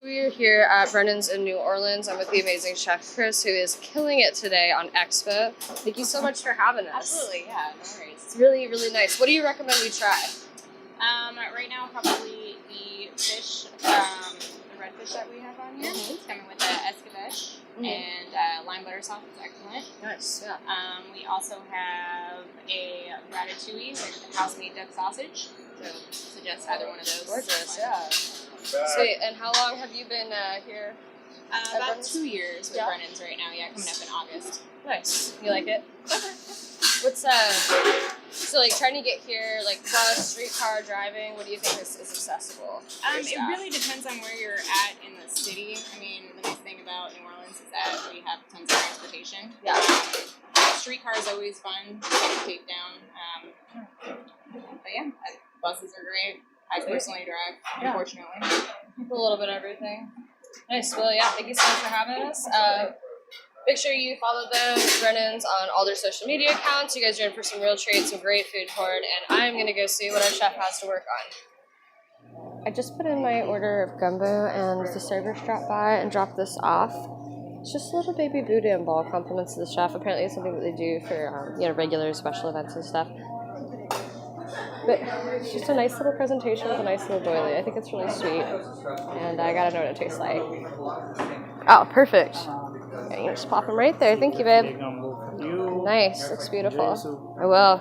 We are here at Brennan's in New Orleans. I'm with the amazing chef Chris, who is killing it today on Expo. Thank you so much for having us. Absolutely, yeah, no worries. It's really, really nice. What do you recommend we try? Right now, probably the fish, the red fish that we have on here. It's coming with the escabeche and lime butter sauce. It's excellent. Nice, yeah. We also have a ratatouille with house-made duck sausage. So suggest either one of those. Gorgeous, yeah. Sweet. And how long have you been here? About 2 years with Brennan's right now. Yeah, coming up in August. Nice. You like it? What's so like trying to get here, like bus, streetcar, driving? What do you think is accessible? It really depends on where you're at in the city. I mean, the nice thing about New Orleans is that we have tons of transportation. Yeah. Streetcar is always fun to take down. But yeah, buses are great. I personally drive, unfortunately. A little bit of everything. Nice. Well, yeah, thank you so much for having us. Make sure you follow them, Brennan's, on all their social media accounts. You guys are in for some real treats, some great food porn, and I'm going to go see what our chef has to work on. I just put in my order of gumbo, and the server stopped by and dropped this off. It's just a little baby boudin ball, compliments to the chef. Apparently it's something that they do for regular special events and stuff. But it's just a nice little presentation with a nice little doily. I think it's really sweet, and I gotta know what it tastes like. Oh, perfect. Yeah, you just pop them right there. Thank you, babe. Nice. Looks beautiful. I will.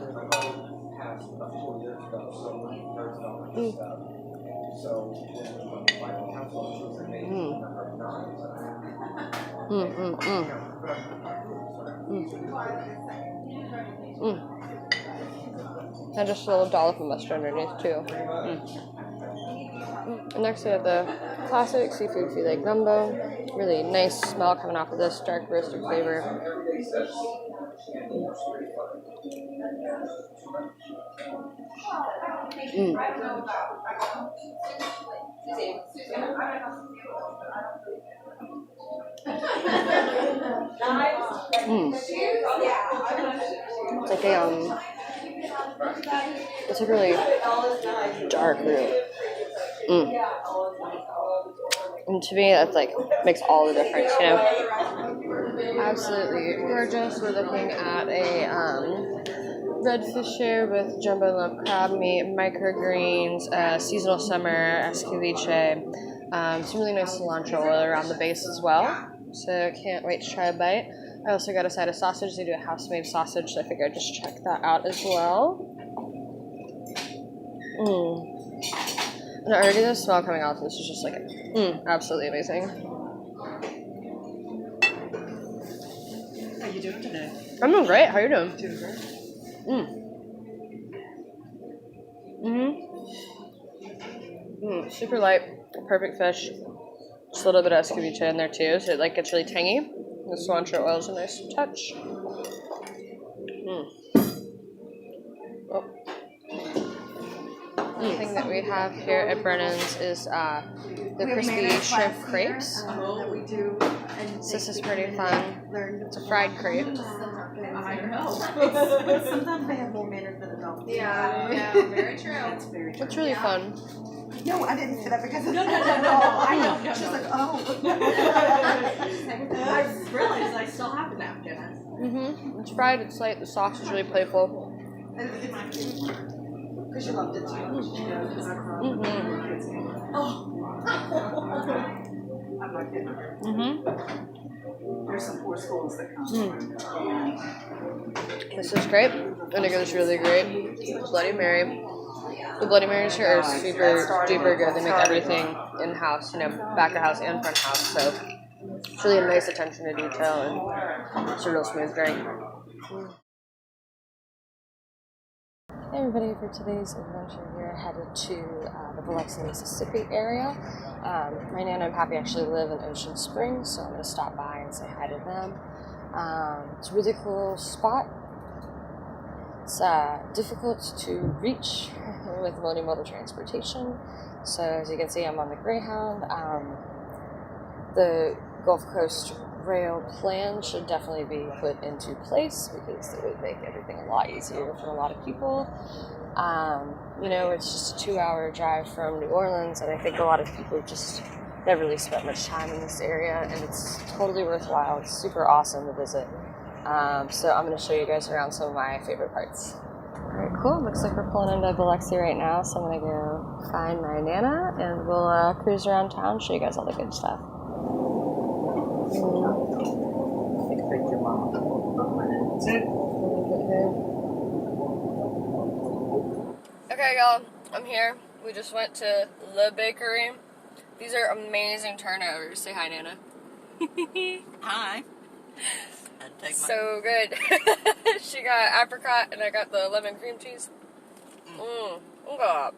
And just a little dollop of mustard underneath, too. And next we have the classic seafood filet gumbo. Really nice smell coming off of this, dark roasted flavor. It's like a really dark root. And to me, that's like makes all the difference, you know. Absolutely gorgeous. We're looking at a red fish here with jumbo lump crab meat, microgreens, seasonal summer, escabeche, some really nice cilantro oil around the base as well. So can't wait to try a bite. I also got a side of sausage. They do a house-made sausage, so I figured I'd just check that out as well. And already the smell coming out of this is just like, absolutely amazing. How you doing today? I'm doing great. How are you doing? Doing great. Super light, perfect fish. Just a little bit of escabeche in there too, so it like gets really tangy. The cilantro oil is a nice touch. The thing that we have here at Brennan's is the crispy shrimp crepes. So this is pretty fun. It's a fried crepe. I know. Sometimes they have more manners than adults. Yeah, very true. That's very true. It's really fun. No, I didn't say that because of No. I know. She's like, oh. I realized I still have a napkin. It's fried. It's light. The sauce is really playful. Because you loved it too much. I'm not kidding. There's some poor schools that come. This is great. Vinegar is really great. Bloody Mary. The Bloody Marys here are super duper good. They make everything in-house, back of house and front house. So it's really a nice attention to detail, and it's a real smooth drink. Hey everybody, for today's adventure we're headed to the Biloxi, Mississippi area. Right now I'm happy I actually live in Ocean Springs, so I'm going to stop by and say hi to them. It's a really cool spot. It's difficult to reach with multimodal transportation. So as you can see, I'm on the Greyhound. The Gulf Coast Rail plan should definitely be put into place because it would make everything a lot easier for a lot of people. It's just a 2-hour drive from New Orleans, and I think a lot of people just never really spent much time in this area, and it's totally worthwhile. It's super awesome to visit. So I'm going to show you guys around some of my favorite parts. Alright, cool. Looks like we're pulling into Biloxi right now, so I'm going to go find my Nana, and we'll cruise around town, show you guys all the good stuff. Expect your mom. Okay, y'all, I'm here. We just went to Le Bakery. These are amazing turnovers. Say hi, Nana. Hi. So good. She got apricot and I got the lemon cream cheese. God.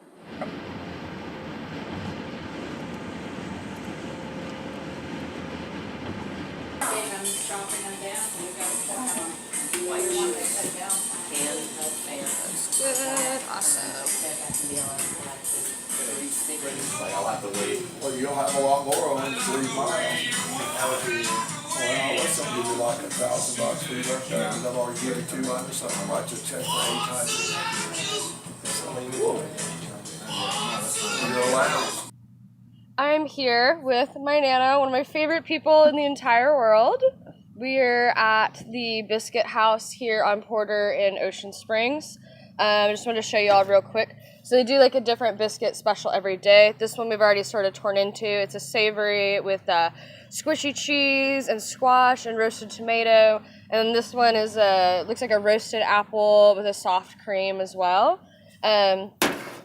Good. Awesome. I'll have to wait. Well, you'll have a lot more on 3 miles. Well, let's give you like $1,000 for your birthday, because I've already given 200, so I might just check for 8 times. You're allowed. I'm here with my Nana, one of my favorite people in the entire world. We're at the Biscuit House here on Porter in Ocean Springs. I just wanted to show you all real quick. So they do like a different biscuit special every day. This one we've already sort of torn into. It's a savory with squishy cheese and squash and roasted tomato. And this one is looks like a roasted apple with a soft cream as well. And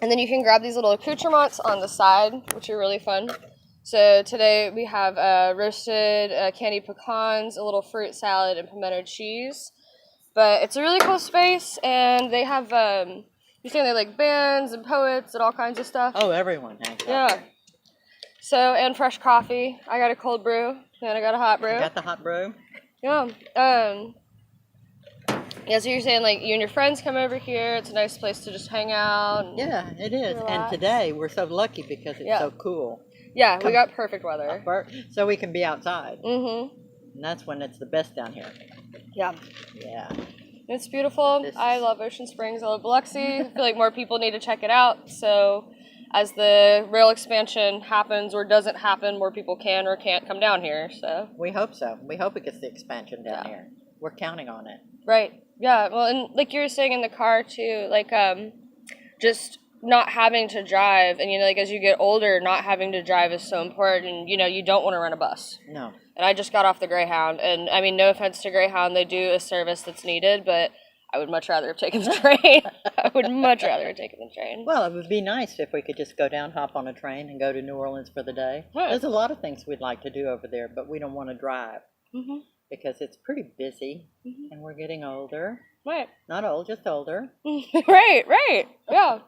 then you can grab these little accoutrements on the side, which are really fun. So today we have roasted candied pecans, a little fruit salad, and pimento cheese. But it's a really cool space, and they have, you're saying they like bands and poets and all kinds of stuff. Oh, everyone hangs out. Yeah. So, and fresh coffee. I got a cold brew, and I got a hot brew. You got the hot brew? Yeah. Yeah, so you're saying like you and your friends come over here. It's a nice place to just hang out. Yeah, it is. Relax. And today we're so lucky because it's so cool. Yeah, we got perfect weather. So we can be outside. Mm-hmm. And that's when it's the best down here. Yeah. Yeah. It's beautiful. I love Ocean Springs. I love Biloxi. I feel like more people need to check it out. So as the rail expansion happens or doesn't happen, more people can or can't come down here. So we hope so. We hope it gets the expansion down here. We're counting on it. Right. Yeah. Well, and like you were saying in the car too, like just not having to drive, and like as you get older, not having to drive is so important. And you don't want to run a bus. No. And I just got off the Greyhound, and I mean, no offense to Greyhound, they do a service that's needed, but I would much rather have taken the train. I would much rather have taken the train. Well, it would be nice if we could just go down, hop on a train, and go to New Orleans for the day. Right. There's a lot of things we'd like to do over there, but we don't want to drive because it's pretty busy, and we're getting older. Right. Not old, just older. Right. Yeah.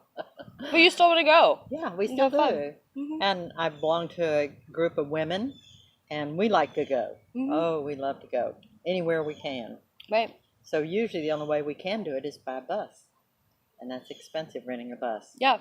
But you still want to go. Yeah, we still do. And I belong to a group of women, and we like to go. Oh, we love to go anywhere we can. Right. So usually the only way we can do it is by bus, and that's expensive, renting a bus. Yeah.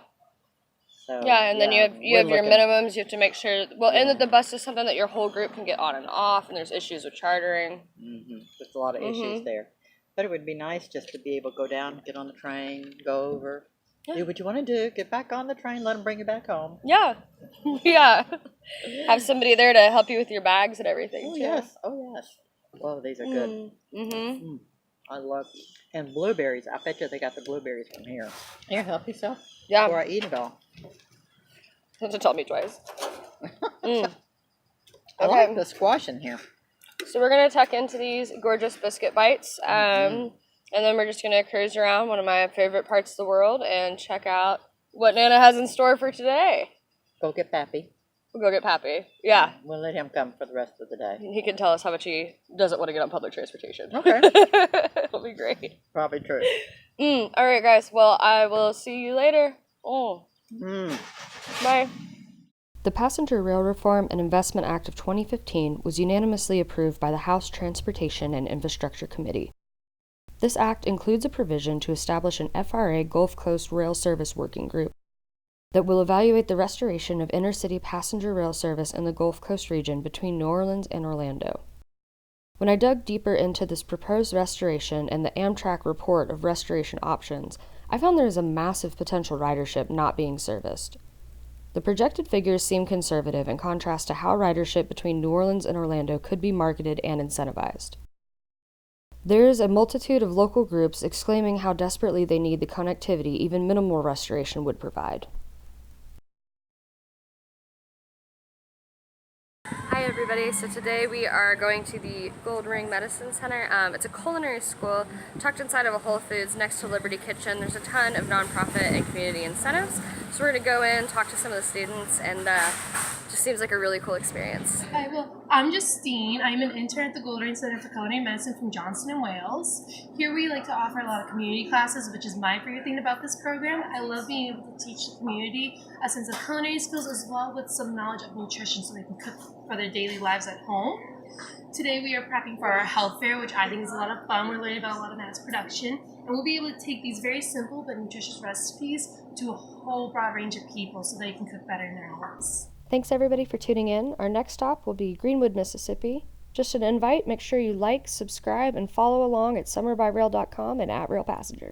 So, yeah, and then you have your minimums. You have to make sure. Well, and that the bus is something that your whole group can get on and off, and there's issues with chartering. There's a lot of issues there. But it would be nice just to be able to go down, get on the train, go over, do what you want to do, get back on the train, let them bring you back home. Yeah. Yeah. Have somebody there to help you with your bags and everything. Oh, yes. Oh, yes. Oh, these are good. I love and blueberries. I bet you they got the blueberries from here. Here, help yourself. Yeah. Before I eat it all. You have to tell me twice. I like the squash in here. So we're going to tuck into these gorgeous biscuit bites. And then we're just going to cruise around one of my favorite parts of the world and check out what Nana has in store for today. Go get Pappy. We'll go get Pappy. Yeah. We'll let him come for the rest of the day. He can tell us how much he doesn't want to get on public transportation. Okay. It'll be great. Probably true. All right, guys. Well, I will see you later. Bye. The Passenger Rail Reform and Investment Act of 2015 was unanimously approved by the House Transportation and Infrastructure Committee. This act includes a provision to establish an FRA Gulf Coast Rail Service Working Group that will evaluate the restoration of intercity passenger rail service in the Gulf Coast region between New Orleans and Orlando. When I dug deeper into this proposed restoration and the Amtrak report of restoration options, I found there is a massive potential ridership not being serviced. The projected figures seem conservative in contrast to how ridership between New Orleans and Orlando could be marketed and incentivized. There is a multitude of local groups exclaiming how desperately they need the connectivity even minimal restoration would provide. Hi everybody, so today we are going to the Goldring Medicine Center. It's a culinary school tucked inside of a Whole Foods next to Liberty Kitchen. There's a ton of nonprofit and community incentives. So we're going to go in, talk to some of the students, and just seems like a really cool experience. Hi, well, I'm Justine. I'm an intern at the Goldring Center for Culinary Medicine from Johnston and Wales. Here we like to offer a lot of community classes, which is my favorite thing about this program. I love being able to teach the community a sense of culinary skills as well with some knowledge of nutrition so they can cook for their daily lives at home. Today we are prepping for our health fair, which I think is a lot of fun. We're learning about a lot of mass production, and we'll be able to take these very simple but nutritious recipes to a whole broad range of people so they can cook better in their homes. Thanks everybody for tuning in. Our next stop will be Greenwood, Mississippi. Just an invite, make sure you like, subscribe, and follow along at summerbyrail.com and @RailPassenger.